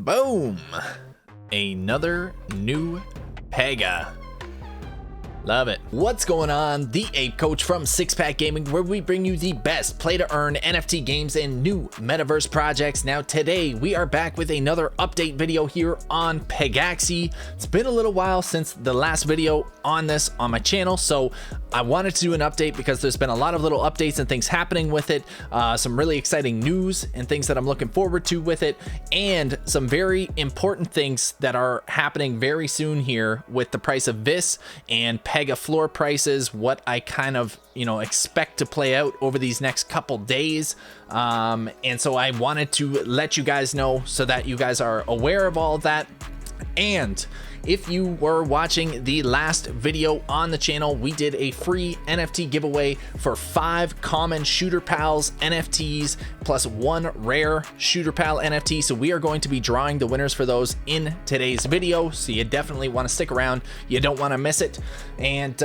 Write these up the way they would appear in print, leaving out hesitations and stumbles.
Boom! Another new Pega. Love it. What's going on? The Ape Coach from Six Pack Gaming, where we bring you the best play to earn NFT games and new Metaverse projects. Now today we are back with another update video here on Pegaxy. It's been a little while since the last video on this on my channel, so I wanted to do an update because there's been a lot of little updates and things happening with it, some really exciting news and things that I'm looking forward to with it, and some very important things that are happening very soon here with the price of VIS and Pega floor prices, what I kind of expect to play out over these next couple days, and so I wanted to let you guys know so that you guys are aware of all of that. And if you were watching the last video on the channel, we did a free NFT giveaway for 5 common Shooter Pals NFTs plus 1 rare Shooter Pal NFT. So we are going to be drawing the winners for those in today's video. So you definitely want to stick around. You don't want to miss it. And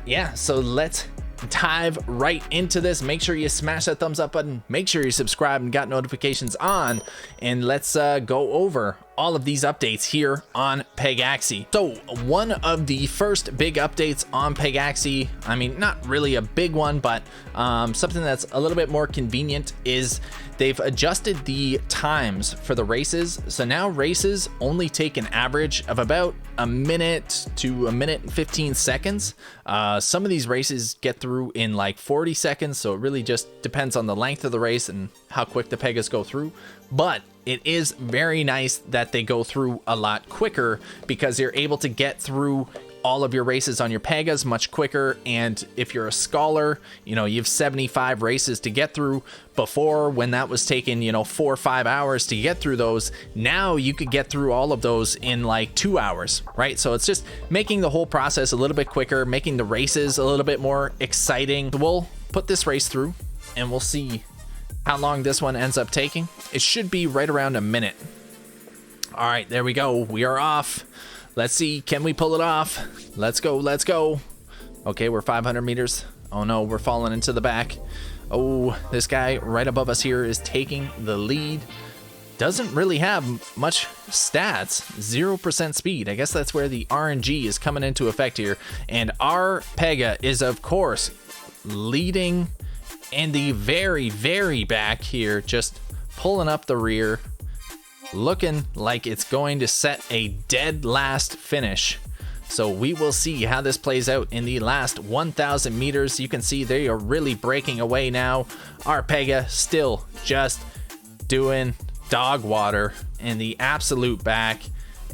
yeah, so let's dive right into this. Make sure you smash that thumbs up button. Make sure you subscribe and got notifications on. And let's go over all of these updates here on Pegaxy. So one of the first big updates on Pegaxy, I mean, not really a big one, but something that's a little bit more convenient, is they've adjusted the times for the races. So now races only take an average of about a minute to a minute and 15 seconds. Some of these races get through in like 40 seconds. So it really just depends on the length of the race and how quick the Pegas go through. But it is very nice that they go through a lot quicker, because you're able to get through all of your races on your Pegas much quicker. And if you're a scholar, you have 75 races to get through. Before, when that was taking 4 or 5 hours to get through those, now you could get through all of those in like 2 hours, right? So it's just making the whole process a little bit quicker, making the races a little bit more exciting. We'll put this race through and we'll see how long this one ends up taking. It should be right around a minute. All right, there we go. We are off. Let's see, can we pull it off? Let's go, let's go. Okay, we're 500 meters. Oh no, we're falling into the back. Oh, this guy right above us here is taking the lead. Doesn't really have much stats, 0% speed. I guess that's where the RNG is coming into effect here. And our Pega is, of course, leading in the very back here, just pulling up the rear, looking like it's going to set a dead last finish. So we will see how this plays out in the last 1,000 meters. You can see they are really breaking away now. Our Pega still just doing dog water in the absolute back.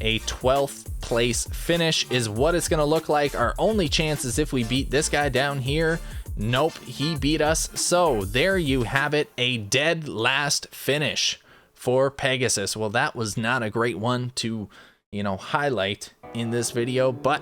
A 12th place finish is what it's going to look like. Our only chance is if we beat this guy down here. Nope, he beat us. So there you have it, a dead last finish for Pegasus. Well, that was not a great one to highlight in this video, but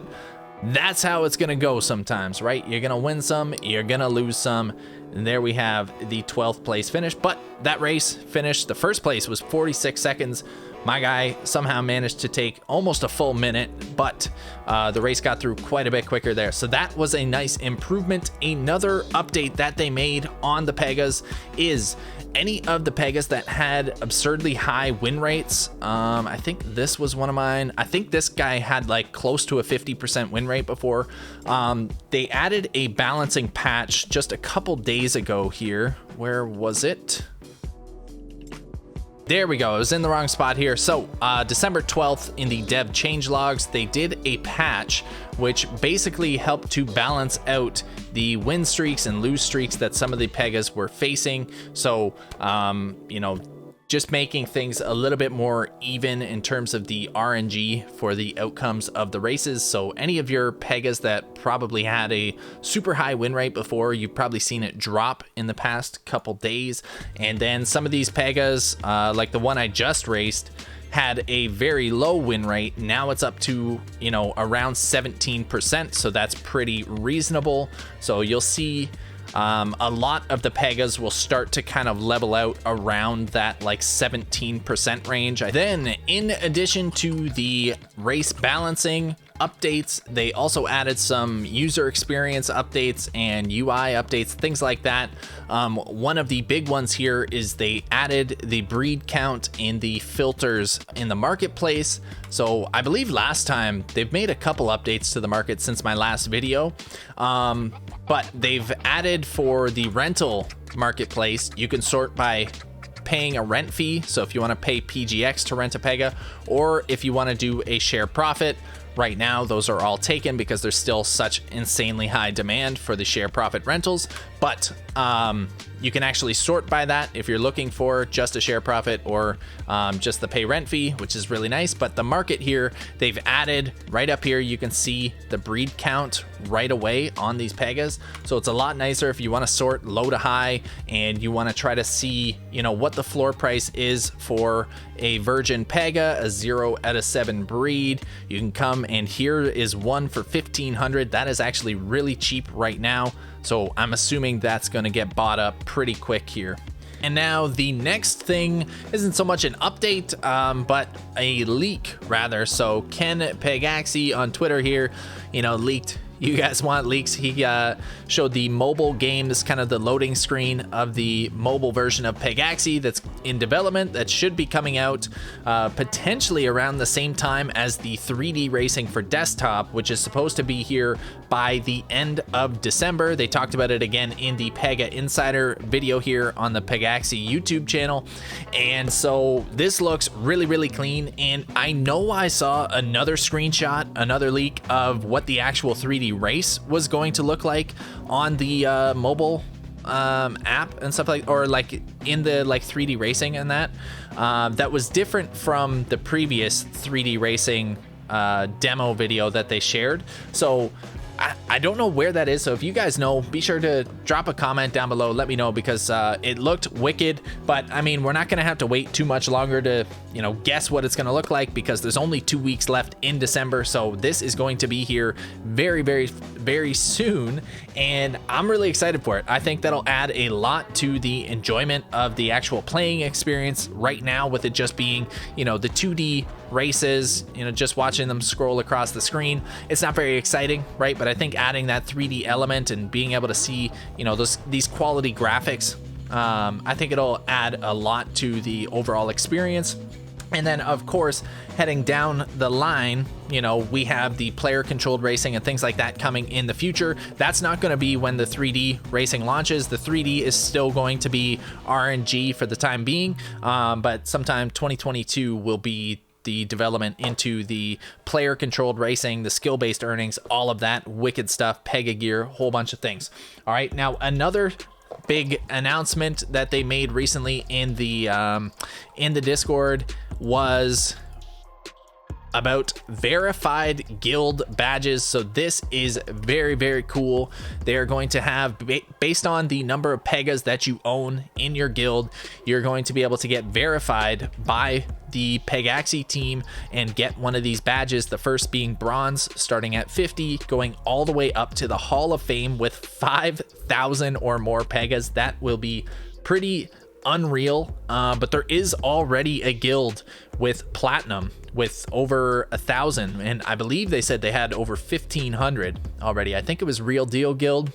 that's how it's gonna go sometimes, right? You're gonna win some, you're gonna lose some. And there we have the 12th place finish. But that race finished, the first place was 46 seconds. My guy somehow managed to take almost a full minute, but the race got through quite a bit quicker there. So that was a nice improvement. Another update that they made on the Pegas is any of the Pegas that had absurdly high win rates. I think this was one of mine. I think this guy had like close to a 50% win rate before. They added a balancing patch just a couple days ago here. Where was it? There we go. I was in the wrong spot here. So December 12th in the dev changelogs, they did a patch which basically helped to balance out the win streaks and lose streaks that some of the Pegas were facing. So, just making things a little bit more even in terms of the RNG for the outcomes of the races. So any of your Pegas that probably had a super high win rate before, you've probably seen it drop in the past couple days. And then some of these Pegas, like the one I just raced, had a very low win rate. Now it's up to around 17%, so that's pretty reasonable. So you'll see a lot of the Pegas will start to kind of level out around that like 17% range. Then in addition to the race balancing updates. They also added some user experience updates and UI updates, things like that. One of the big ones here is they added the breed count in the filters in the marketplace. So I believe last time they've made a couple updates to the market since my last video, but they've added for the rental marketplace, you can sort by paying a rent fee. So if you want to pay PGX to rent a Pega, or if you want to do a share profit. Right now, those are all taken because there's still such insanely high demand for the share profit rentals. But you can actually sort by that if you're looking for just a share profit or just the pay rent fee, which is really nice. But the market here, they've added right up here, you can see the breed count right away on these Pegas. So it's a lot nicer if you want to sort low to high and you want to try to see, you know, what the floor price is for a virgin Pega, a 0 out of 7 breed. You can come and here is one for 1,500. That is actually really cheap right now. So I'm assuming that's going to get bought up pretty quick here. And now the next thing isn't so much an update, but a leak rather. So Ken Pegaxy on Twitter here, you know, leaked. You guys want leaks? He showed the mobile games, kind of the loading screen of the mobile version of Pegaxy that's in development that should be coming out potentially around the same time as the 3D racing for desktop, which is supposed to be here by the end of December. They talked about it again in the Pega Insider video here on the Pegaxy YouTube channel. And so this looks really, really clean. And I know I saw another screenshot, another leak of what the actual 3D race was going to look like on the mobile app and stuff like, or like in the like 3D racing and that that was different from the previous 3D racing demo video that they shared. So I don't know where that is, so if you guys know, be sure to drop a comment down below, let me know, because it looked wicked. But I mean, we're not gonna have to wait too much longer to, you know, guess what it's gonna look like, because there's only 2 weeks left in December. So this is going to be here very, very, very soon, and I'm really excited for it. I think that'll add a lot to the enjoyment of the actual playing experience right now, with it just being, you know, the 2D races, you know, just watching them scroll across the screen. It's not very exciting, right? But I think adding that 3D element and being able to see, you know, these quality graphics, I think it'll add a lot to the overall experience. And then, of course, heading down the line, you know, we have the player-controlled racing and things like that coming in the future. That's not going to be when the 3D racing launches. The 3D is still going to be RNG for the time being, but sometime 2022 will be the development into the player-controlled racing, the skill-based earnings, all of that wicked stuff, Pega gear, whole bunch of things. All right, now another big announcement that they made recently in the Discord was about verified guild badges. So this is very, very cool. They are going to have, based on the number of Pegas that you own in your guild, you're going to be able to get verified by the Pegaxy team and get one of these badges, the first being bronze, starting at 50, going all the way up to the Hall of Fame with 5,000 or more Pegas. That will be pretty unreal, but there is already a guild with platinum with over 1,000, and I believe they said they had over 1,500 already. I think it was Real Deal Guild,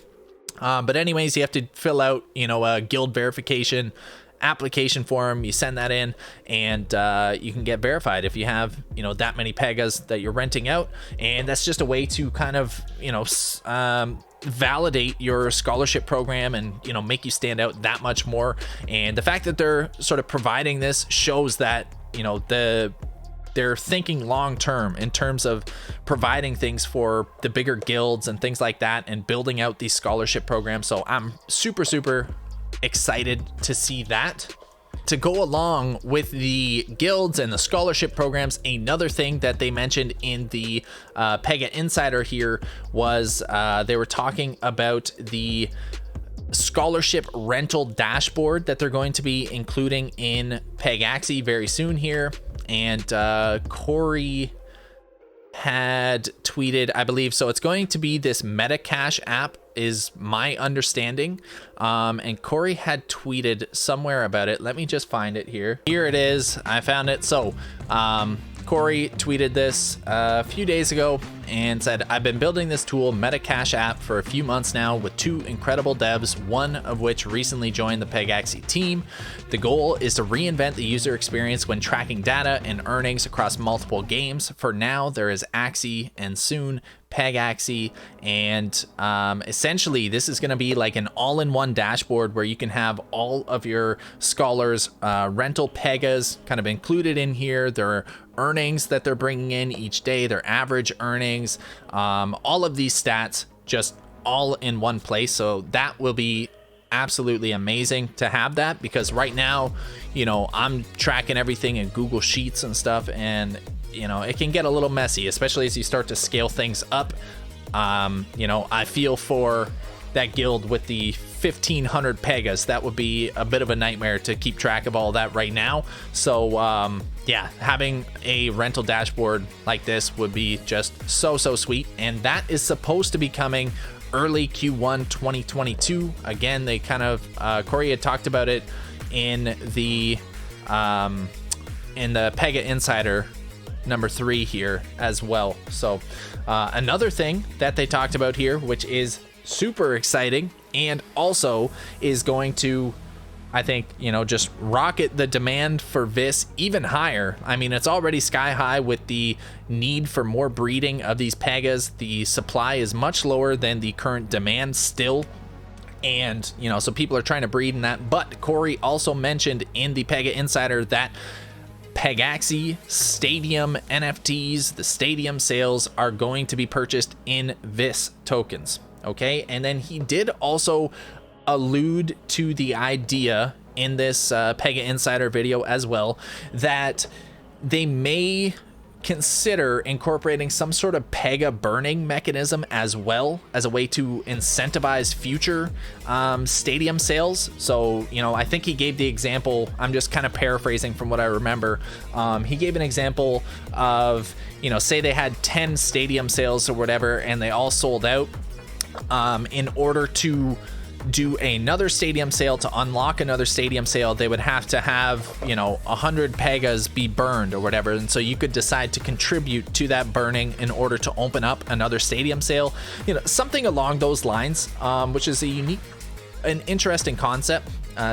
but anyways, you have to fill out, you know, a guild verification application form. You send that in, and you can get verified if you have, you know, that many Pegas that you're renting out. And that's just a way to kind of, you know, validate your scholarship program and, you know, make you stand out that much more. And the fact that they're sort of providing this shows that, you know, they're thinking long term in terms of providing things for the bigger guilds and things like that, and building out these scholarship programs. So I'm super excited to see that. To go along with the guilds and the scholarship programs, another thing that they mentioned in the Pega Insider here was they were talking about the scholarship rental dashboard that they're going to be including in Pegaxy very soon here. And Corey had tweeted, I believe, so it's going to be this Metacash app is my understanding, and Corey had tweeted somewhere about it. Let me just find it here. Here it is. I found it. So Corey tweeted this a few days ago, and said, "I've been building this tool, Metacash app, for a few months now with 2 incredible devs, one of which recently joined the Pegaxy team. The goal is to reinvent the user experience when tracking data and earnings across multiple games. For now, there is Axie and soon Pegaxy, and essentially this is going to be like an all-in-one dashboard where you can have all of your scholars rental Pegas kind of included in here, their earnings that they're bringing in each day, their average earnings, all of these stats just all in one place. So that will be absolutely amazing to have that, because right now, you know, I'm tracking everything in Google Sheets and stuff, and you know, it can get a little messy, especially as you start to scale things up. You know, I feel for that guild with the 1,500 Pegas. That would be a bit of a nightmare to keep track of all that right now. So yeah, having a rental dashboard like this would be just so sweet, and that is supposed to be coming early Q1 2022. Again, they kind of Corey had talked about it in the Pega Insider number 3 here as well. So another thing that they talked about here, which is super exciting and also is going to, I think, you know, just rocket the demand for VIS even higher. I mean, it's already sky high with the need for more breeding of these Pegas. The supply is much lower than the current demand still, and you know, so people are trying to breed in that. But Corey also mentioned in the Pega Insider that Pegaxy Stadium NFTs, the stadium sales, are going to be purchased in VIS tokens. Okay, and then he did also allude to the idea in this Pega Insider video as well that they may consider incorporating some sort of Pega burning mechanism as well, as a way to incentivize future stadium sales. So, you know, I think he gave the example, I'm just kind of paraphrasing from what I remember. He gave an example of, you know, say they had 10 stadium sales or whatever, and they all sold out. In order to do another stadium sale, to unlock another stadium sale, they would have to have, you know, 100 Pegas be burned or whatever, and so you could decide to contribute to that burning in order to open up another stadium sale, you know, something along those lines, which is a unique and interesting concept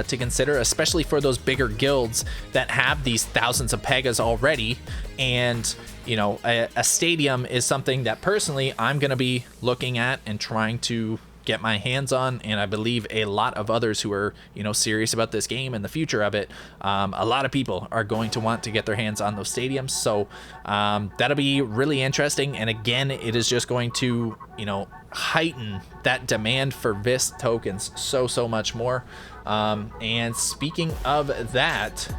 to consider, especially for those bigger guilds that have these thousands of Pegas already. And you know, a stadium is something that personally I'm going to be looking at and trying to get my hands on, and I believe a lot of others who are, you know, serious about this game and the future of it, a lot of people are going to want to get their hands on those stadiums. So that'll be really interesting, and again, it is just going to, you know, heighten that demand for VIS tokens so much more. And speaking of that,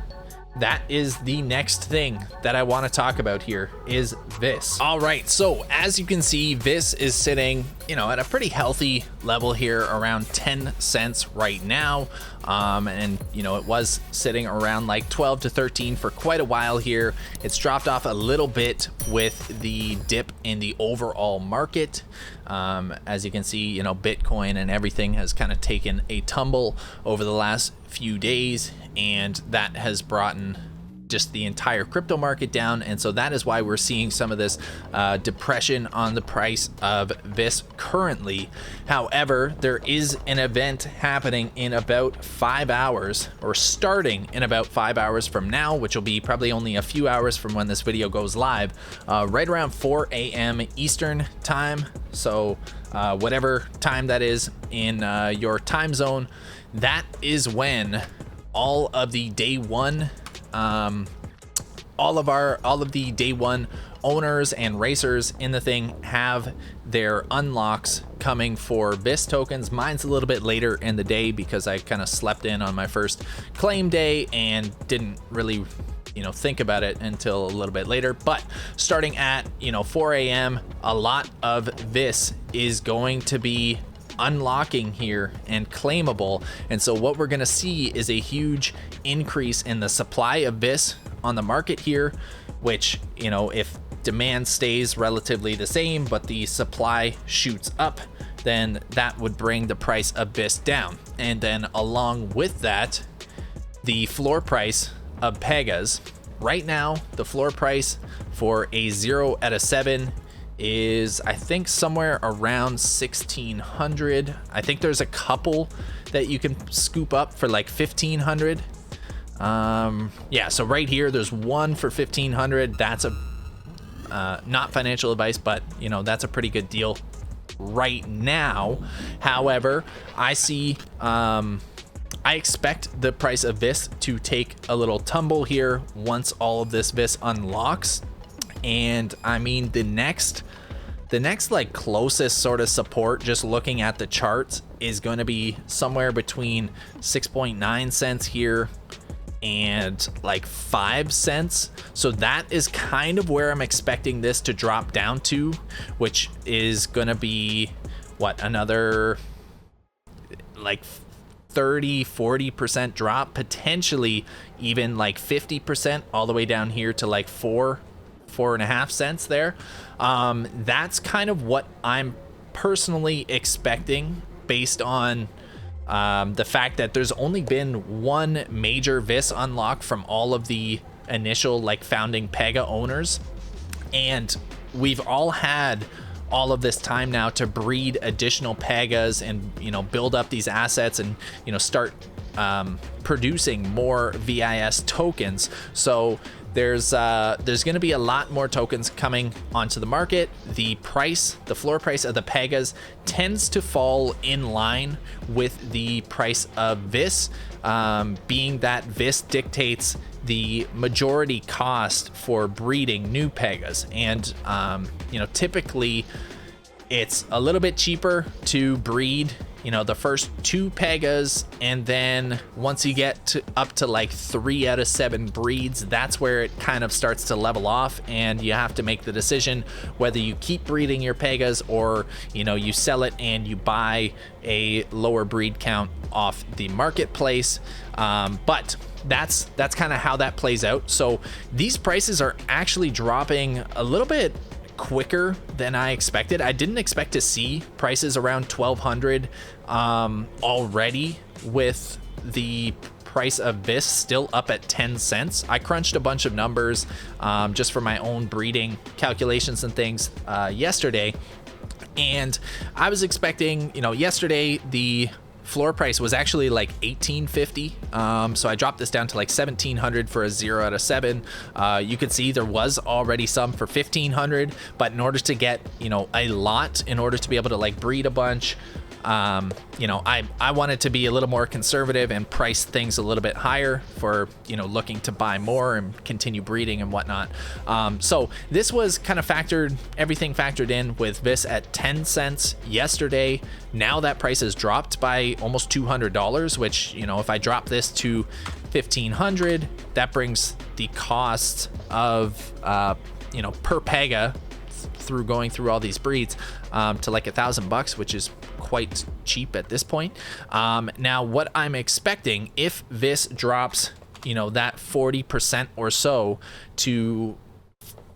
that is the next thing that I want to talk about here, is VIS. All right, so as you can see, VIS is sitting, you know, at a pretty healthy level here, around 10 cents right now. And you know, it was sitting around like 12 to 13 for quite a while here. It's dropped off a little bit with the dip in the overall market. As you can see, you know, Bitcoin and everything has kind of taken a tumble over the last few days, and that has brought in just the entire crypto market down, and so that is why we're seeing some of this depression on the price of VIS currently. However, there is an event happening in about 5 hours, or starting in about 5 hours from now, which will be probably only a few hours from when this video goes live, right around 4 a.m. Eastern time. So whatever time that is in your time zone, that is when all of the day one all of the day one owners and racers in the thing have their unlocks coming for VIS tokens. Mine's a little bit later in the day because I kind of slept in on my first claim day and didn't really, you know, think about it until a little bit later. But starting at, you know, 4 a.m., a lot of VIS is going to be unlocking here and claimable, and so what we're going to see is a huge increase in the supply of VIS on the market here, which, you know, if demand stays relatively the same but the supply shoots up, then that would bring the price of VIS down. And then along with that, the floor price of Pegas. Right now, the floor price for a 0 out of 7 is, I think, somewhere around 1,600. I think there's a couple that you can scoop up for like 1,500. Yeah, so right here there's one for 1,500. That's a not financial advice, but you know, that's a pretty good deal right now. However, I see I expect the price of VIS to take a little tumble here once all of this VIS unlocks. And I mean, the next like closest sort of support, just looking at the charts, is going to be somewhere between 6.9 cents here and like 5 cents. So that is kind of where I'm expecting this to drop down to, which is going to be what, another like 30-40% drop, potentially even like 50%, all the way down here to like 4.5 cents there. That's kind of what I'm personally expecting, based on the fact that there's only been one major VIS unlock from all of the initial like founding Pega owners, and we've all had all of this time now to breed additional Pegas and, you know, build up these assets and, you know, start producing more VIS tokens. So there's going to be a lot more tokens coming onto the market. The floor price of the Pegas tends to fall in line with the price of VIS, being that VIS dictates the majority cost for breeding new Pegas. And, you know, typically it's a little bit cheaper to breed, you know, the first 2 Pegas, and then once you get up to like 3 out of 7 breeds, that's where it kind of starts to level off, and you have to make the decision whether you keep breeding your Pegas or, you know, you sell it and you buy a lower breed count off the marketplace. But that's kind of how that plays out. So these prices are actually dropping a little bit quicker than I expected. I didn't expect to see prices around 1,200 already, with the price of VIS still up at 10 cents. I crunched a bunch of numbers just for my own breeding calculations and things yesterday, and I was expecting, you know, yesterday the floor price was actually like $1,850. So I dropped this down to like $1,700 for a 0 out of 7. You could see there was already some for $1,500, but in order to get, you know, a lot, in order to be able to like breed a bunch, you know, I wanted to be a little more conservative and price things a little bit higher for, you know, looking to buy more and continue breeding and whatnot. So this was kind of everything factored in with VIS at 10 cents yesterday. Now that price has dropped by almost $200, which, you know, if I drop this to 1,500, that brings the cost of, you know, per Pega through going through all these breeds to like $1,000, which is quite cheap at this point. Now what I'm expecting, if VIS drops, you know, that 40% or so to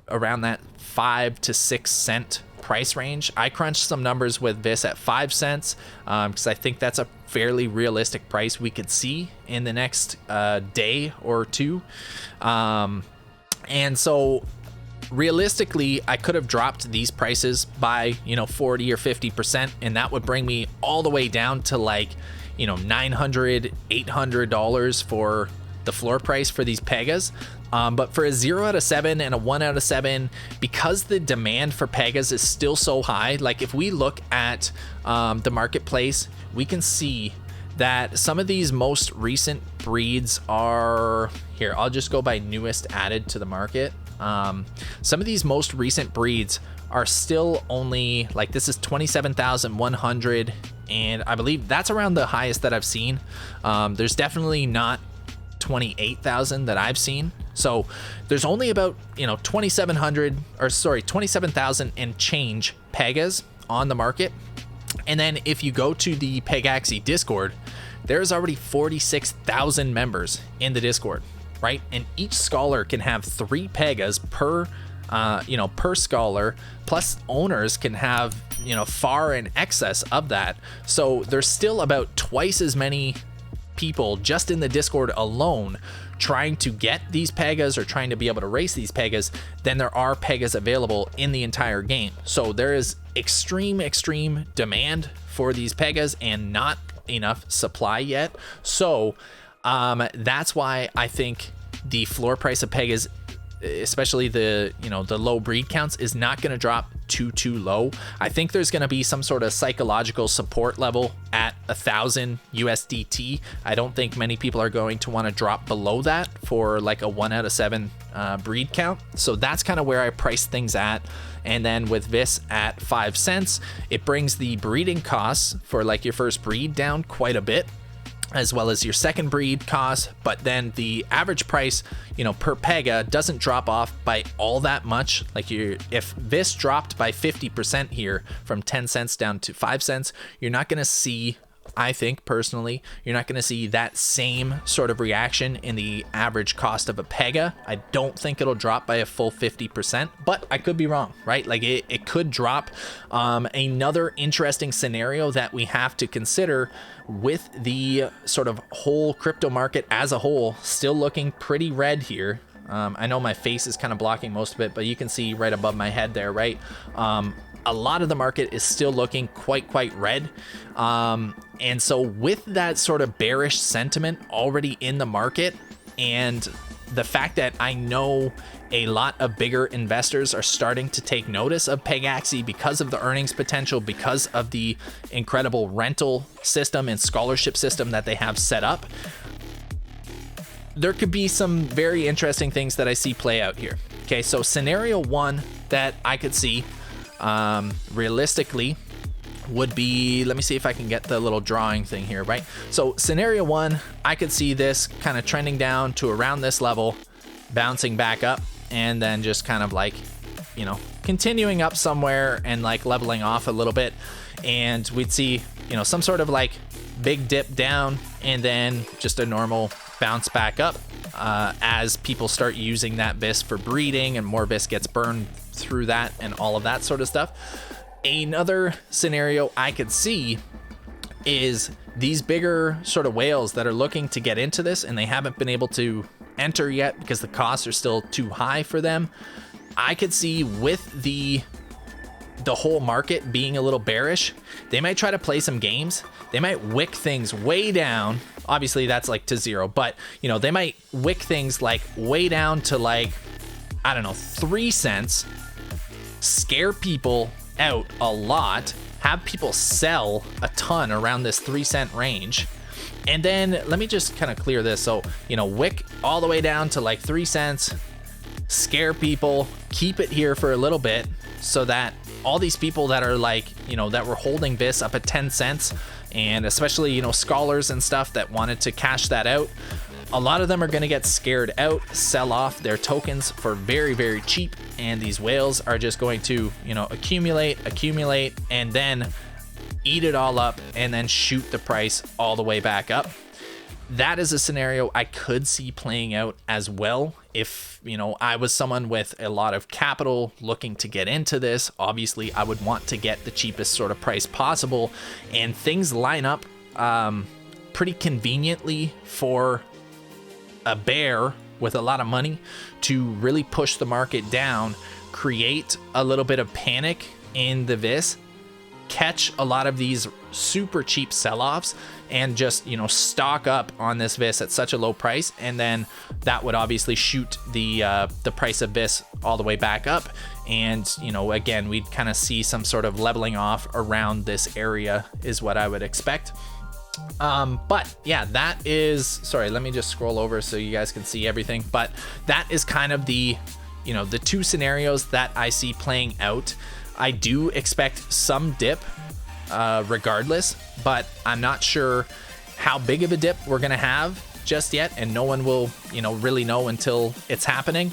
around that 5 to 6 cent price range. I crunched some numbers with VIS at 5 cents because I think that's a fairly realistic price we could see in the next day or two. And so realistically, I could have dropped these prices by, you know, 40 or 50%, and that would bring me all the way down to like, you know, $900, $800 for the floor price for these Pegas. But for a 0 out of 7 and a 1 out of 7, because the demand for Pegas is still so high, like if we look at the marketplace, we can see that some of these most recent breeds are here. I'll just go by newest added to the market. Some of these most recent breeds are still only like, this is 27,100, and I believe that's around the highest that I've seen. There's definitely not 28,000 that I've seen. So there's only about, you know, 27,000 and change Pegas on the market. And then if you go to the Pegaxy Discord, there's already 46,000 members in the Discord, right? And each scholar can have 3 Pegas per, you know, per scholar, plus owners can have, you know, far in excess of that. So there's still about twice as many people just in the Discord alone trying to get these Pegas or trying to be able to race these Pegas than there are Pegas available in the entire game. So there is extreme demand for these Pegas and not enough supply yet. So that's why I think the floor price of Pegas, especially the low breed counts, is not going to drop too low. I think there's going to be some sort of psychological support level at 1,000 USDT. I don't think many people are going to want to drop below that for like a 1 out of 7 breed count. So that's kind of where I price things at. And then with VIS at 5 cents, it brings the breeding costs for like your first breed down quite a bit, as well as your second breed cost. But then the average price, per Pega doesn't drop off by all that much. Like if VIS dropped by 50% here from 10 cents down to 5 cents, you're not going to see, I think personally, you're not going to see that same sort of reaction in the average cost of a Pega. I don't think it'll drop by a full 50%, but I could be wrong, right? Like it could drop. Another interesting scenario that we have to consider with the sort of whole crypto market as a whole still looking pretty red here. I know my face is kind of blocking most of it, but you can see right above my head there, right? A lot of the market is still looking quite red. And so with that sort of bearish sentiment already in the market, and the fact that I know a lot of bigger investors are starting to take notice of Pegaxy because of the earnings potential, because of the incredible rental system and scholarship system that they have set up, there could be some very interesting things that I see play out here. Okay, so scenario one that I could see realistically would be, let me see if I can get the little drawing thing here, right? So scenario one, I could see this kind of trending down to around this level, bouncing back up, and then just kind of like, continuing up somewhere and like leveling off a little bit. And we'd see, some sort of like big dip down and then just a normal bounce back up as people start using that VIS for breeding and more VIS gets burned through that and all of that sort of stuff. Another scenario I could see is these bigger sort of whales that are looking to get into this and they haven't been able to enter yet because the costs are still too high for them. I could see with the whole market being a little bearish, they might try to play some games. They might wick things way down. Obviously that's like to zero, but they might wick things like way down to like, I don't know, 3 cents, scare people out a lot, have people sell a ton around this 3 cent range. And then let me just kind of clear this. So, wick all the way down to like 3 cents, scare people, keep it here for a little bit so that all these people that are like, that were holding VIS up at 10 cents, and especially, scholars and stuff that wanted to cash that out, a lot of them are going to get scared out, sell off their tokens for very cheap, and these whales are just going to, accumulate, and then eat it all up and then shoot the price all the way back up. That is a scenario I could see playing out as well. If, I was someone with a lot of capital looking to get into this, obviously I would want to get the cheapest sort of price possible, and things line up pretty conveniently for a bear with a lot of money to really push the market down, create a little bit of panic in the VIS, catch a lot of these super cheap sell-offs, and just stock up on this VIS at such a low price, and then that would obviously shoot the price of VIS all the way back up. And again, we'd kind of see some sort of leveling off around this area is what I would expect. But yeah, that is, sorry, let me just scroll over so you guys can see everything. But that is kind of the the two scenarios that I see playing out. I do expect some dip regardless, but I'm not sure how big of a dip we're gonna have just yet, and no one will really know until it's happening.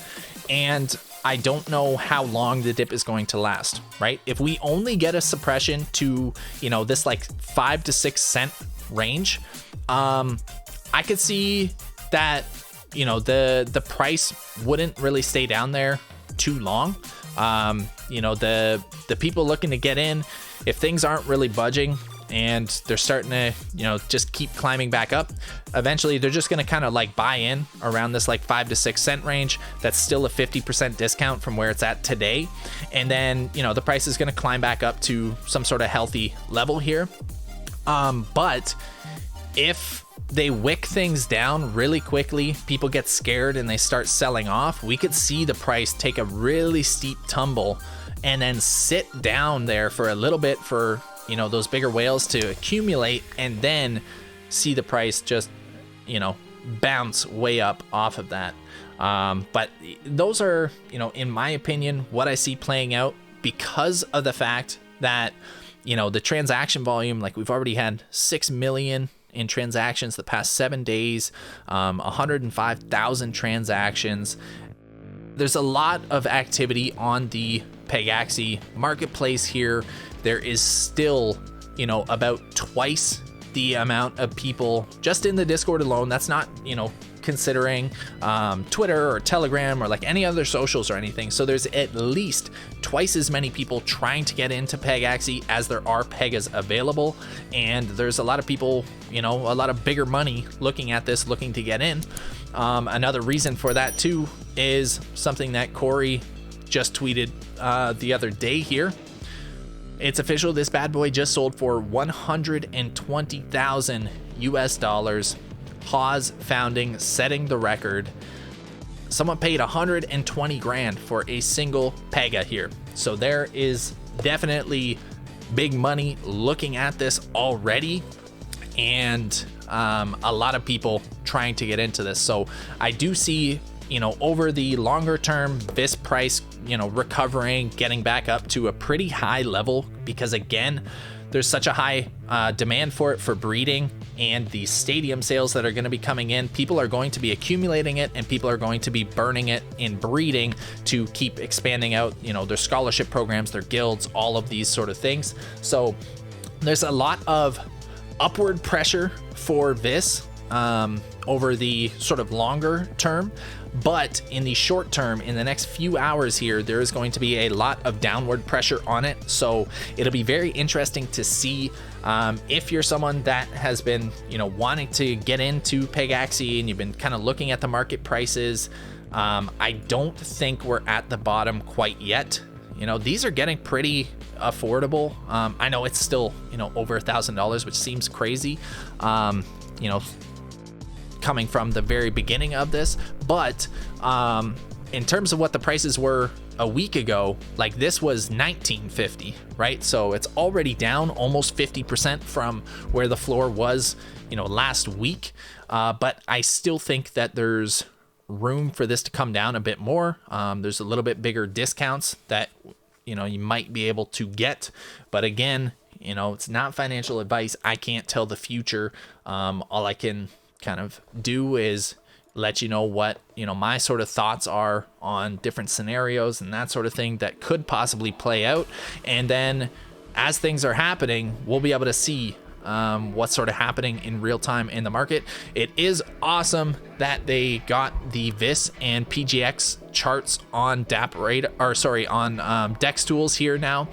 And I don't know how long the dip is going to last, right? If we only get a suppression to this like 5 to 6 cent range, I could see that the price wouldn't really stay down there too long. The people looking to get in, if things aren't really budging, and they're starting to, just keep climbing back up. Eventually they're just going to kind of like buy in around this like 5 to 6 cent range. That's still a 50% discount from where it's at today. And then, the price is going to climb back up to some sort of healthy level here. But if they wick things down really quickly, people get scared and they start selling off, we could see the price take a really steep tumble and then sit down there for a little bit for, those bigger whales to accumulate, and then see the price just, bounce way up off of that. But those are, in my opinion, what I see playing out, because of the fact that, the transaction volume, like we've already had 6 million in transactions the past 7 days, 105,000 transactions. There's a lot of activity on the Pegaxy marketplace here. There is still, about twice the amount of people just in the Discord alone. That's not, considering Twitter or Telegram or like any other socials or anything. So there's at least twice as many people trying to get into Pegaxy as there are Pegas available. And there's a lot of people, a lot of bigger money looking at this, looking to get in. Another reason for that too is something that Corey just tweeted the other day here. It's official. This bad boy just sold for 120,000 US dollars. Pause founding, setting the record. Someone paid 120 grand for a single Pega here. So there is definitely big money looking at this already, and a lot of people trying to get into this. So I do see, over the longer term, this price, recovering, getting back up to a pretty high level, because again, there's such a high demand for it for breeding, and the stadium sales that are going to be coming in. People are going to be accumulating it, and people are going to be burning it in breeding to keep expanding out, their scholarship programs, their guilds, all of these sort of things. So there's a lot of upward pressure for this over the sort of longer term. But in the short term, in the next few hours here, there is going to be a lot of downward pressure on it. So it'll be very interesting to see if you're someone that has been, wanting to get into Pegaxy and you've been kind of looking at the market prices. I don't think we're at the bottom quite yet. These are getting pretty affordable. I know it's still, over $1,000, which seems crazy. Coming from the very beginning of this, but in terms of what the prices were a week ago, like this was $19.50, right? So it's already down almost 50% from where the floor was, last week. But I still think that there's room for this to come down a bit more. There's a little bit bigger discounts that, you might be able to get. But again, it's not financial advice. I can't tell the future. All I can kind of do is let you know what my sort of thoughts are on different scenarios and that sort of thing that could possibly play out, and then as things are happening, we'll be able to see what's sort of happening in real time in the market. It is awesome that they got the VIS and PGX charts on on Dex tools here now,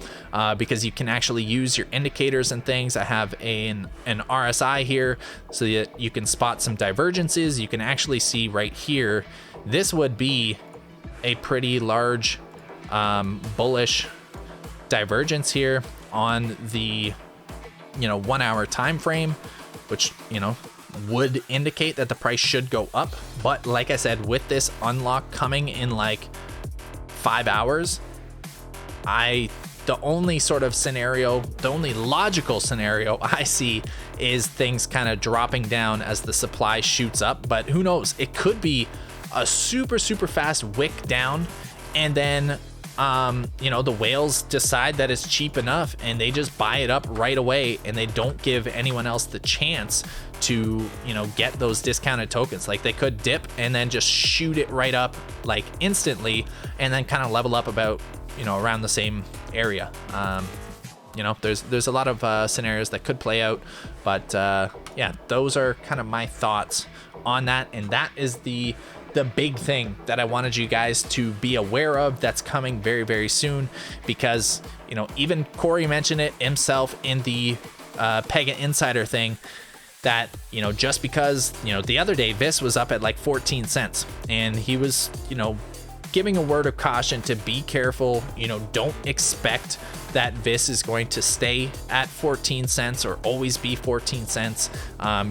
because you can actually use your indicators and things. I have an RSI here so that you can spot some divergences. You can actually see right here, this would be a pretty large bullish divergence here on the 1 hour time frame, which would indicate that the price should go up. But like I said, with this unlock coming in like 5 hours, the only logical scenario I see is things kind of dropping down as the supply shoots up. But who knows, it could be a super fast wick down, and then the whales decide that it's cheap enough and they just buy it up right away, and they don't give anyone else the chance to get those discounted tokens. Like they could dip and then just shoot it right up like instantly, and then kind of level up about around the same area. There's a lot of scenarios that could play out, but yeah, those are kind of my thoughts on that. And that is the big thing that I wanted you guys to be aware of that's coming very soon, because even Corey mentioned it himself in the Pega Insider thing that, you know, just because, you know, the other day VIS was up at like 14 cents and he was, you know, giving a word of caution to be careful. You know, don't expect that VIS is going to stay at 14 cents or always be 14 cents.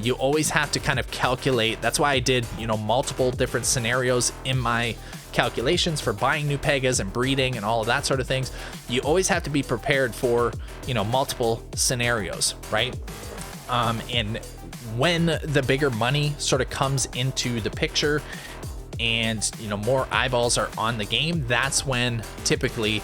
You always have to kind of calculate. That's why I did, you know, multiple different scenarios in my calculations for buying new Pegas and breeding and all of that sort of things. You always have to be prepared for, you know, multiple scenarios, right? And when the bigger money sort of comes into the picture and, you know, more eyeballs are on the game, that's when typically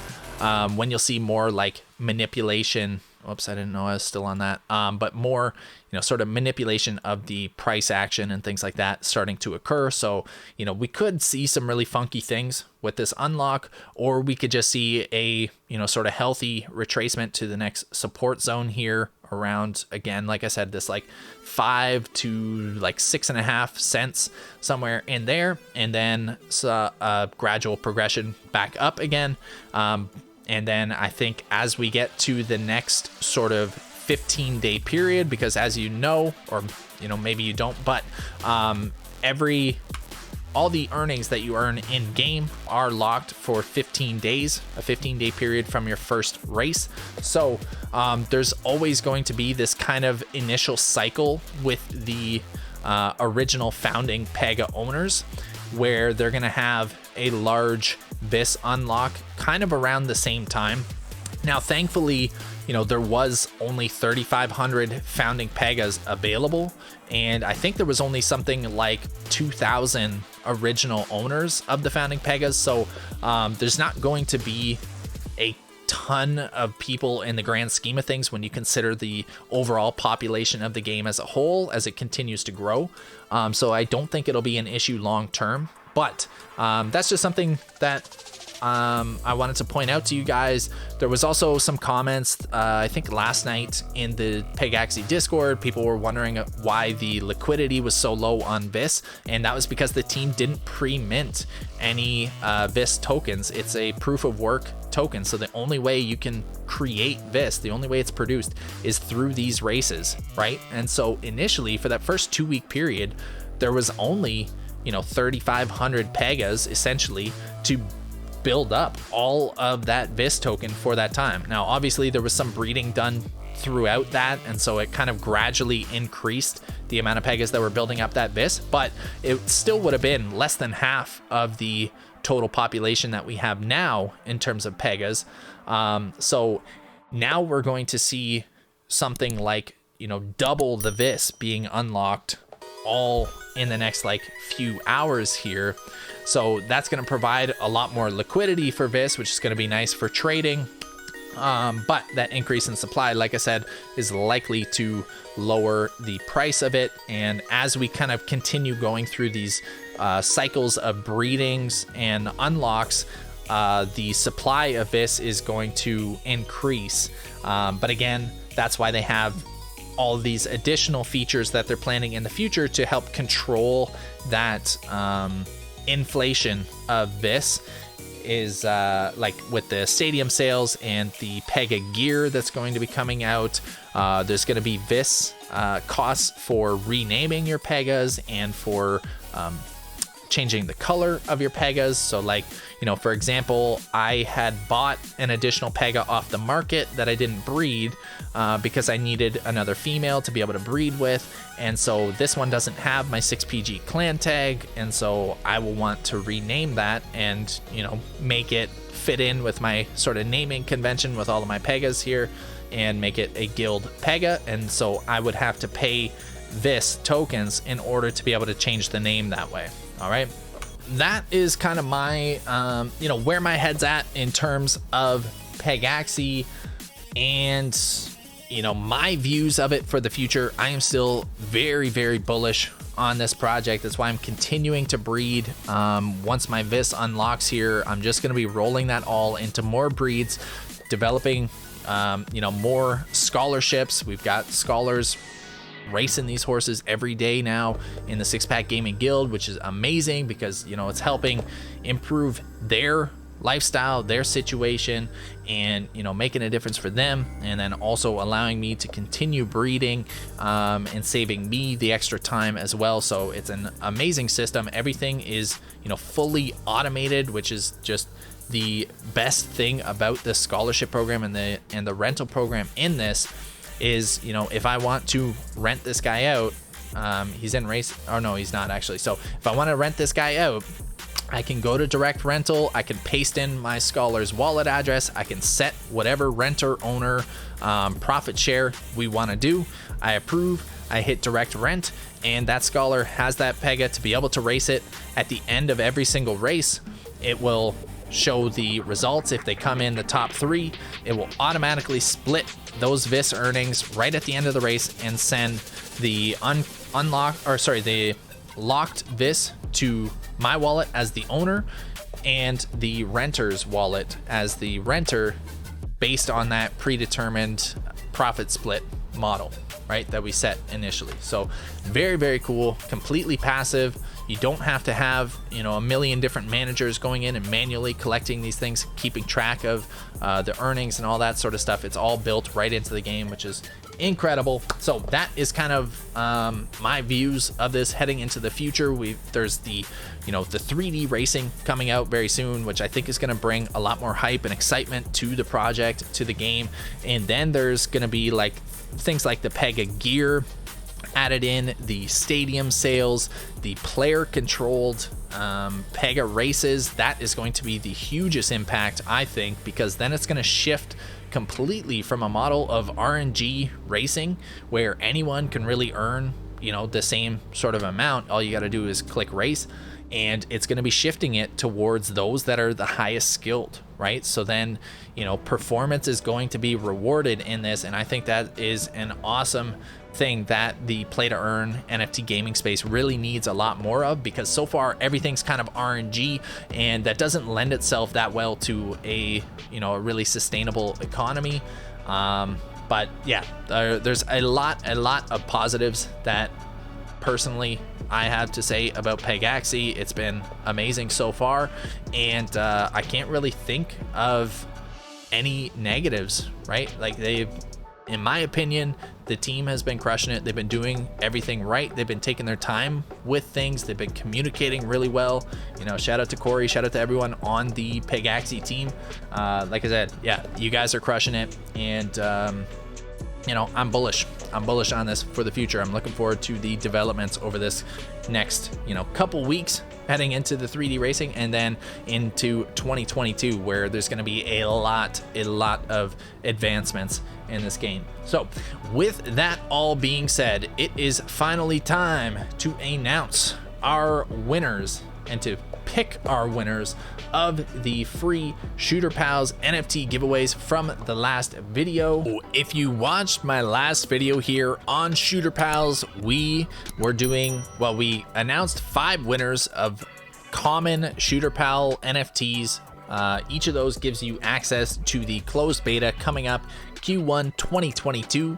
when you'll see more like manipulation. Oops, I didn't know I was still on that. But more, you know, sort of manipulation of the price action and things like that starting to occur. So, you know, we could see some really funky things with this unlock, or we could just see a, you know, sort of healthy retracement to the next support zone here around, again, like I said, this like 5 to like 6.5 cents somewhere in there, and then a gradual progression back up again. And then I think as we get to the next sort of 15-day period, because as you know, or, you know, maybe you don't, but all the earnings that you earn in game are locked for 15 days, a 15-day period from your first race. So there's always going to be this kind of initial cycle with the original founding Pega owners, where they're going to have a large VIS unlock kind of around the same time. Now, thankfully, you know, there was only 3,500 founding Pegas available, and I think there was only something like 2,000 original owners of the founding Pegas. So there's not going to be a ton of people in the grand scheme of things when you consider the overall population of the game as a whole as it continues to grow. So I don't think it'll be an issue long term, but that's just something that I wanted to point out to you guys. There was also some comments, I think last night in the Pegaxy Discord, people were wondering why the liquidity was so low on VIS, and that was because the team didn't pre-mint any VIS tokens. It's a proof of work token, so the only way you can create VIS, the only way it's produced, is through these races, right? And so initially, for that first 2-week period, there was only, you know, 3,500 Pegas essentially to build up all of that VIS token for that time. Now, obviously there was some breeding done throughout that, and so it kind of gradually increased the amount of Pegas that were building up that VIS, but it still would have been less than half of the total population that we have now in terms of Pegas. So now we're going to see something like, you know, double the VIS being unlocked all in the next like few hours here. So that's going to provide a lot more liquidity for VIS, which is going to be nice for trading. But that increase in supply, like I said, is likely to lower the price of it. And as we kind of continue going through these cycles of breedings and unlocks, the supply of VIS is going to increase. But again, that's why they have all these additional features that they're planning in the future to help control that inflation of VIS, is like with the stadium sales and the Pega gear that's going to be coming out. There's going to be VIS costs for renaming your Pegas and for changing the color of your Pegas. So like, you know, for example, I had bought an additional Pega off the market that I didn't breed because I needed another female to be able to breed with. And so this one doesn't have my 6PG clan tag. And so I will want to rename that and, you know, make it fit in with my sort of naming convention with all of my Pegas here and make it a guild Pega. And so I would have to pay VIS tokens in order to be able to change the name that way. All right, that is kind of my, you know, where my head's at in terms of Pegaxy and, you know, my views of it for the future. I am still very, very bullish on this project. That's why I'm continuing to breed. Once my VIS unlocks here, I'm just going to be rolling that all into more breeds, developing, you know, more scholarships. We've got scholars racing these horses every day now in the Six Pack Gaming Guild, which is amazing because, you know, it's helping improve their lifestyle, their situation, and making a difference for them, and then also allowing me to continue breeding and saving me the extra time as well. So it's an amazing system. Everything is fully automated, which is just the best thing about the scholarship program and the rental program in this is, if I want to rent this guy out, he's in race, or no, he's not actually. So if I want to rent this guy out, I can go to direct rental, I can paste in my scholar's wallet address, I can set whatever renter, owner, profit share we want to do. I approve, I hit direct rent, and that scholar has that Pega to be able to race it. At the end of every single race, it will show the results. If they come in the top 3, it will automatically split those VIS earnings right at the end of the race and send the the locked VIS to my wallet as the owner and the renter's wallet as the renter, based on that predetermined profit split model, right, that we set initially. So very, very cool, completely passive. You don't have to have a million different managers going in and manually collecting these things, keeping track of the earnings and all that sort of stuff. It's all built right into the game, which is incredible. So that is kind of my views of this heading into the future. There's the the 3D racing coming out very soon, which I think is going to bring a lot more hype and excitement to the project, to the game. And then there's going to be like things like the Pega gear added in, the stadium sales, the player controlled Pega Races. That is going to be the hugest impact, I think, because then it's going to shift completely from a model of RNG racing where anyone can really earn the same sort of amount. All you got to do is click race, and it's going to be shifting it towards those that are the highest skilled, right? So then performance is going to be rewarded in this, and I think that is an awesome thing that the play to earn NFT gaming space really needs a lot more of, because so far everything's kind of RNG, and that doesn't lend itself that well to a a really sustainable economy. But yeah, there's a lot of positives that personally I have to say about Pegaxy. It's been amazing so far, and I can't really think of any negatives, right? Like, in my opinion, the team has been crushing it. They've been doing everything right. They've been taking their time with things. They've been communicating really well. Shout out to Corey, shout out to everyone on the Pegaxy team. Like I said, yeah, you guys are crushing it, and I'm bullish on this for the future. I'm looking forward to the developments over this next couple weeks heading into the 3D racing, and then into 2022, where there's going to be a lot of advancements in this game. So with that all being said, it is finally time to announce our winners and to pick our winners of the free Shooter Pals NFT giveaways from the last video. If you watched my last video here on Shooter Pals, we announced 5 winners of common Shooter Pal NFTs. Each of those gives you access to the closed beta coming up Q1 2022.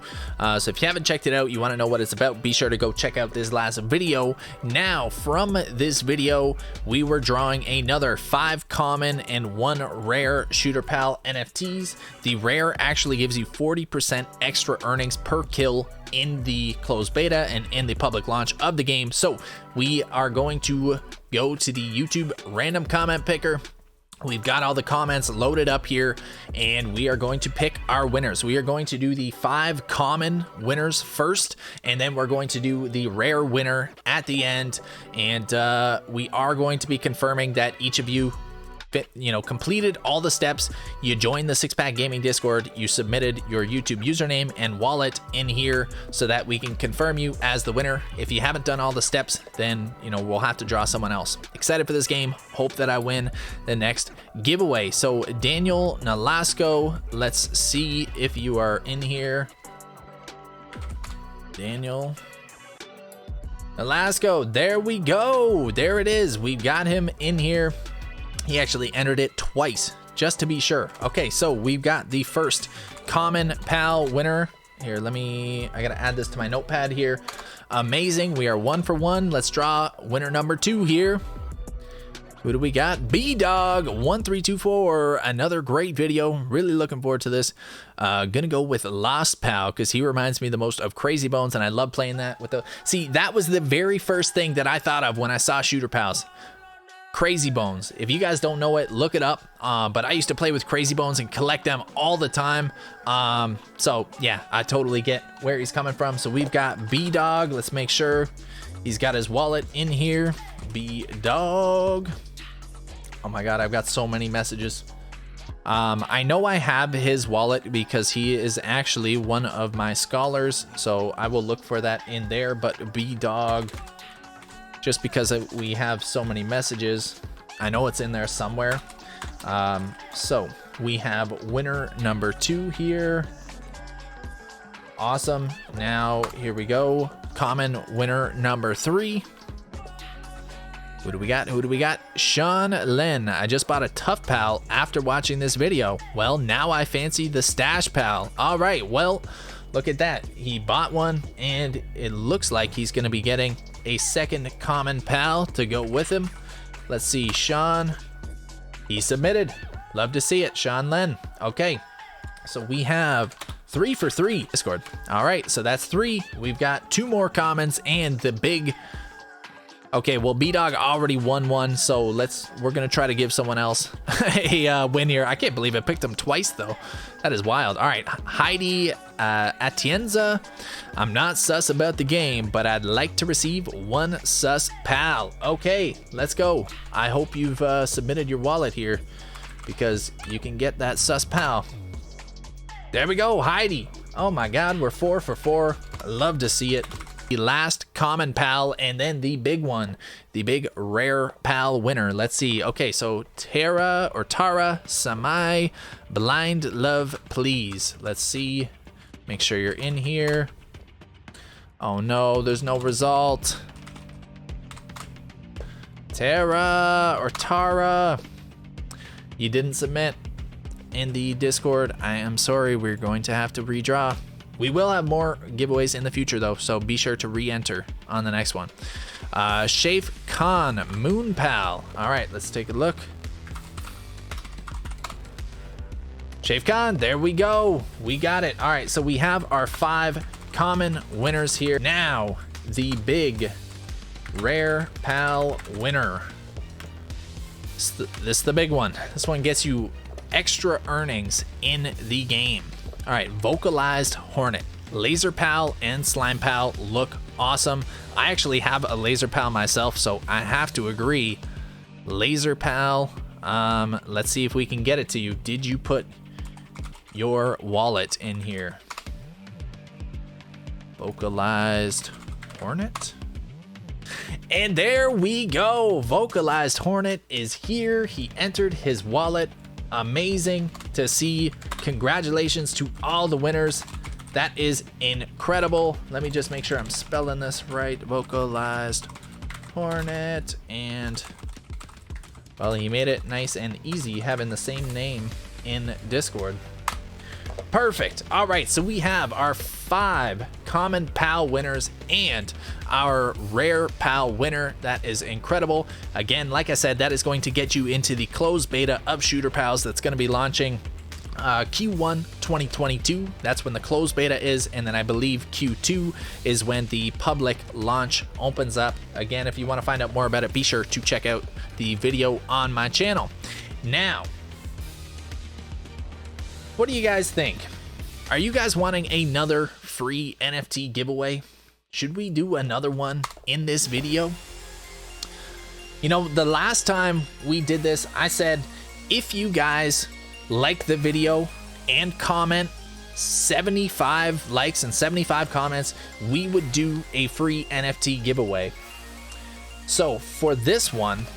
So if you haven't checked it out, you want to know what it's about, be sure to go check out this last video. Now, from this video, we were drawing another 5 common and 1 rare Shooter Pal NFTs. The rare actually gives you 40% extra earnings per kill in the closed beta and in the public launch of the game. So we are going to go to the YouTube random comment picker. We've got all the comments loaded up here, and we are going to pick our winners. We are going to do the 5 common winners first, and then we're going to do the rare winner at the end. And we are going to be confirming that each of you completed all the steps. You joined the Six Pack Gaming Discord, you submitted your YouTube username and wallet in here so that we can confirm you as the winner. If you haven't done all the steps, then we'll have to draw someone else. Excited for this game, hope that I win the next giveaway. So Daniel Nolasco, let's see if you are in here. Daniel Nolasco, there we go, there it is, we've got him in here. He actually entered it twice, just to be sure. Okay, so we've got the first common pal winner. Here, I gotta add this to my notepad here. Amazing, we are 1 for 1. Let's draw winner number 2 here. Who do we got? B-Dog1324. Another great video. Really looking forward to this. Gonna go with Lost Pal because he reminds me the most of Crazy Bones, and I love playing that with the. See, that was the very first thing that I thought of when I saw Shooter Pals. Crazy Bones. If you guys don't know it, look it up. But I used to play with Crazy Bones and collect them all the time. So yeah, I totally get where he's coming from. So we've got B-Dog. Let's make sure he's got his wallet in here. B-Dog. Oh my god, I've got so many messages. I know I have his wallet because he is actually one of my scholars, so I will look for that in there. But B-Dog, just because we have so many messages, I know it's in there somewhere. So we have winner number 2 here. Awesome. Now here we go. Common winner number 3. Who do we got? Who do we got? Sean Lin. I just bought a Tough Pal after watching this video. Well, now I fancy the Stash Pal. All right, well, look at that. He bought one, and it looks like he's going to be getting a second common pal to go with him. Let's see, Sean. He submitted. Love to see it, Sean Lin. Okay, so we have 3 for 3 Discord. All right, so that's 3. We've got 2 more commons and the big. Okay, well, B-Dog already won one, so we're gonna try to give someone else a win here. I can't believe I picked him twice though. That is wild. All right, Heidi Atienza. I'm not sus about the game, but I'd like to receive 1 sus pal. Okay, let's go. I hope you've submitted your wallet here because you can get that sus pal. There we go, Heidi. Oh my god, we're 4 for 4. I love to see it. The last common pal, and then the big one, the big rare pal winner. Let's see. Okay, so Tara Samai, blind love please. Let's see. Make sure you're in here. Oh no, there's no result. Tara, you didn't submit in the Discord. I am sorry, we're going to have to redraw. We will have more giveaways in the future though, so be sure to re-enter on the next one. Shafe Khan, Moon Pal. All right, let's take a look. Shafe Khan, there we go. We got it. All right, so we have our 5 common winners here. Now, the big rare pal winner. This is the big one. This one gets you extra earnings in the game. All right, Vocalized Hornet, Laser Pal and Slime Pal look awesome. I actually have a Laser Pal myself, so I have to agree. Laser Pal, let's see if we can get it to you. Did you put your wallet in here? Vocalized Hornet. And there we go. Vocalized Hornet is here. He entered his wallet. Amazing to see. Congratulations to all the winners. That is incredible. Let me just make sure I'm spelling this right. Vocalized Hornet. And well, he made it nice and easy having the same name in Discord. Perfect. All right, so we have our 5 common pal winners and our rare pal winner. That is incredible. Again, like I said, that is going to get you into the closed beta of Shooter Pals that's going to be launching Q1 2022. That's when the closed beta is, and then I believe Q2 is when the public launch opens up. Again, if you want to find out more about it, be sure to check out the video on my channel. Now, what do you guys think? Are you guys wanting another free NFT giveaway? Should we do another one in this video? You know, the last time we did this, I said, if you guys like the video and comment 75 likes and 75 comments, we would do a free NFT giveaway. So for this one,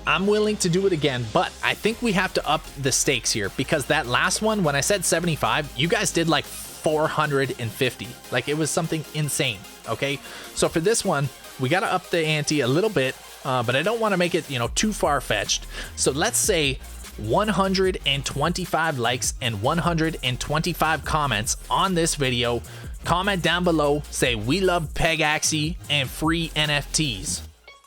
I'm willing to do it again, but I think we have to up the stakes here because that last one, when I said 75, you guys did like 450. Like, it was something insane, okay? So for this one, we got to up the ante a little bit, but I don't want to make it, you know, too far-fetched. So let's say 125 likes and 125 comments on this video. Comment down below, say we love Pegaxy and free NFTs.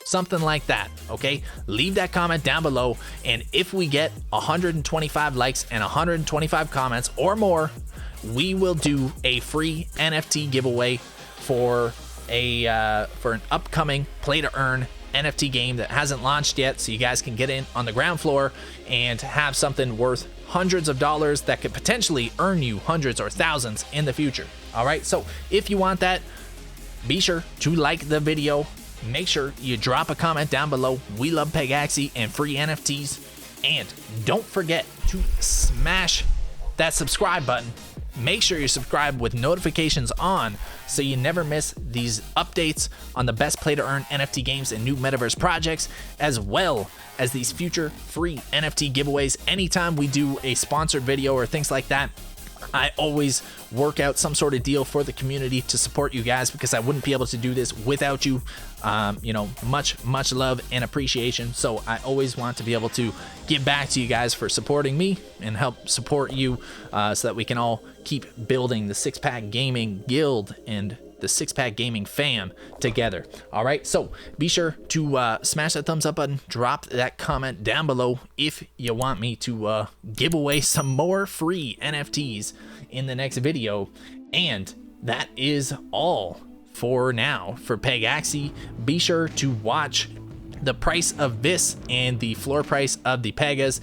something like that. Okay, leave that comment down below, and if we get 125 likes and 125 comments or more, we will do a free NFT giveaway for an upcoming play to earn NFT game that hasn't launched yet, so you guys can get in on the ground floor and have something worth hundreds of dollars that could potentially earn you hundreds or thousands in the future. All right, so if you want that, be sure to like the video. Make sure you drop a comment down below. We love Pegaxy and free NFTs. And don't forget to smash that subscribe button. Make sure you subscribe with notifications on so you never miss these updates on the best play to earn NFT games and new Metaverse projects, as well as these future free NFT giveaways. Anytime we do a sponsored video or things like that, I always work out some sort of deal for the community to support you guys, because I wouldn't be able to do this without you. You know, much love and appreciation. So I always want to be able to give back to you guys for supporting me and help support you, so that we can all keep building the Six Pack Gaming Guild and the Six Pack Gaming fam together. All right, so be sure to smash that thumbs up button, drop that comment down below if you want me to give away some more free NFTs in the next video. And that is all for now for Pegaxy. Be sure to watch the price of VIS and the floor price of the Pegas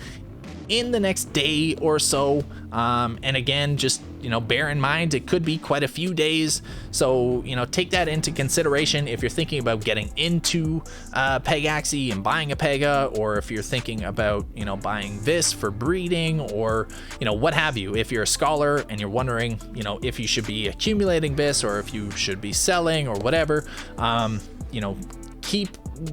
in the next day or so. And again, just, you know, bear in mind it could be quite a few days, so, you know, take that into consideration if you're thinking about getting into Pegaxy and buying a Pega, or if you're thinking about, you know, buying VIS for breeding, or, you know, what have you. If you're a scholar and you're wondering, you know, if you should be accumulating VIS or if you should be selling or whatever, you know,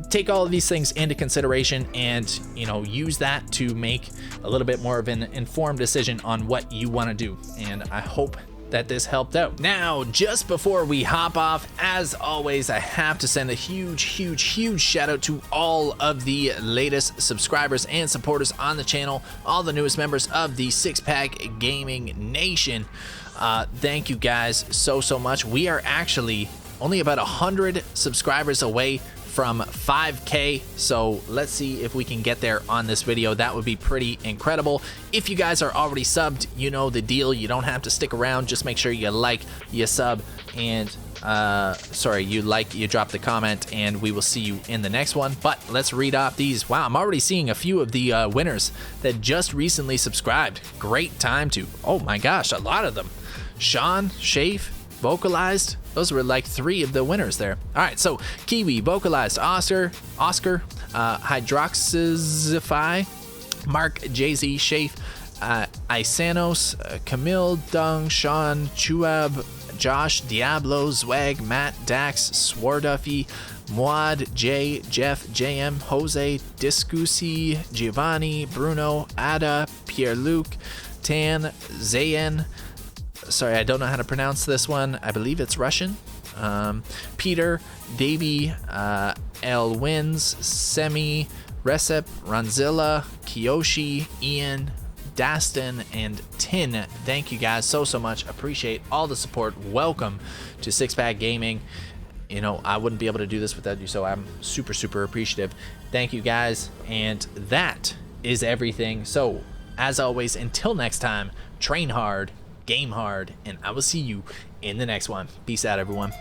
take all of these things into consideration, and, you know, use that to make a little bit more of an informed decision on what you want to do. And I hope that this helped out. Now, just before we hop off, as always, I have to send a huge shout out to all of the latest subscribers and supporters on the channel, all the newest members of the Six Pack Gaming Nation. Thank you guys so much. We are actually only about 100 subscribers away from 5K, so let's see if we can get there on this video. That would be pretty incredible. If you guys are already subbed, you know the deal. You don't have to stick around. Just make sure you like, you sub, and you drop the comment, and we will see you in the next one. But let's read off these. Wow, I'm already seeing a few of the winners that just recently subscribed. Great time to, oh my gosh, a lot of them. Sean, Shafe, Vocalized, those were like 3 of the winners there. All right, so Kiwi, Vocalized, Oscar, Hydroxify, Mark, Jay-Z, Shafe, Isanos, Camille, Dung, Sean, Chuab, Josh, Diablo, Zwag, Matt, Dax, Swarduffy, Muad, Jay, Jeff, JM, Jose, Discusi, Giovanni, Bruno, Ada, Pierre-Luc, Tan, Zayen. Sorry, I don't know how to pronounce this one. I believe it's Russian. Peter, Davey, L Wins, Semi, Recep, Ranzilla, Kiyoshi, Ian, Dastin, and Tin. Thank you guys so much. Appreciate all the support. Welcome to Six Pack Gaming. You know, I wouldn't be able to do this without you, so I'm super appreciative. Thank you guys, and that is everything. So, as always, until next time, train hard, game hard, and I will see you in the next one. Peace out, everyone.